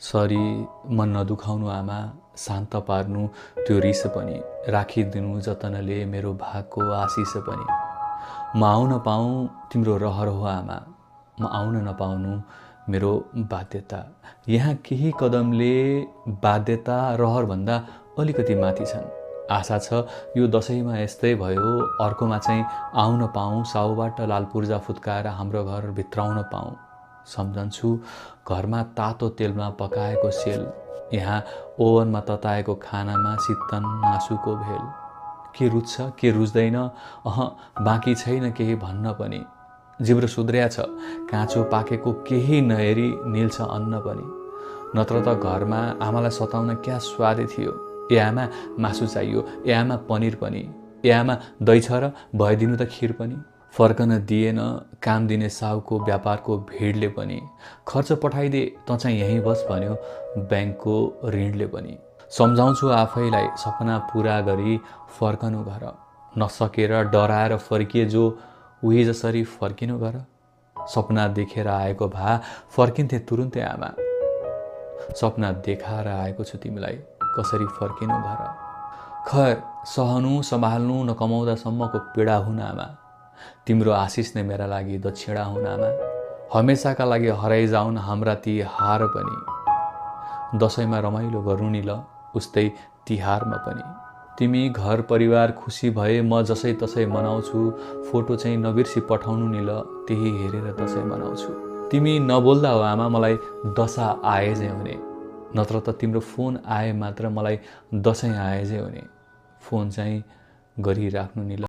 Sorry मन नदुखाउनु आमा, शान्त पार्नु त्यो रिस पनि, राखिदिनु जतनले मेरो भागको आशिष पनि। म आउन पाऊँ तिम्रो रहर हो आमा, म आउन नपाउनु मेरो बाध्यता। यहाँ केही कदमले बाध्यता रहरभन्दा अलिकति माथि छन्। आशा छ यो दशैँमा यस्तै भयो, अर्कोमा चाहिँ आउन पाऊँ, साउबाट लाल पूर्जा फुत्काएर हाम्रो घर भित्राउन पाऊँ। सम्झन्छु घरमा तातो तेलमा पकाएको सेल, यहाँ ओभनमा तताएको खानामा शीतन आँसुको भेल। के रुच्छ के रुच्दैन, बाँकी छैन केही भन्न पनि। जिब्रो सुध्रिया छ, काँचो पाकेको केही नहेरी निल्छ अन्न पनि। नत्र त घरमा आमालाई सताउन क्या स्वादै थियो। ए आमा मासु चाहियो, ए आमा पनिर पनि, ए आमा दही छ र भइदिनु त खिर पनि। फर्कन दिएन काम दिने साउको व्यापारको भिडले पनि। खर्च पठाइदे त चाहिँ यहीँ बस भन्यो ब्याङ्कको ऋणले पनि। सम्झाउँछु आफैलाई सपना पुरा गरी फर्कनु घर, नसकेर डराएर फर्किए जो उही जसरी फर्किनु घर। सपना देखेर आएको भए फर्किन्थे तुरुन्तै आमा, सपना देखाएर आएको छु तिमीलाई कसरी फर्किनु घर। खैर सहनु सम्हाल्नु नकमाउँदासम्मको पीडा हुन आमा, तिम्रो आशिष नै मेरा लागि दक्षिणा हुन आमा। हमेसाका लागि हराइजाउन् हाम्रा ती हार पनि। दशैँमा रमाइलो गर्नु नि ल उस्तै तिहारमा पनि। तिमी घर परिवार खुसी भए म जसै तसै मनाउँछु, फोटो चाहिँ नबिर्सी पठाउनु नि ल, त्यही हेरेर दशैँ मनाउँछु। तिमी नबोल्दा हो आमा मलाई दशा आएजै हुने, नत्र त तिम्रो फोन आए मात्र मलाई दशैँ आएजै हुने। फोन चाहिँ गरिराख्नु नि ल।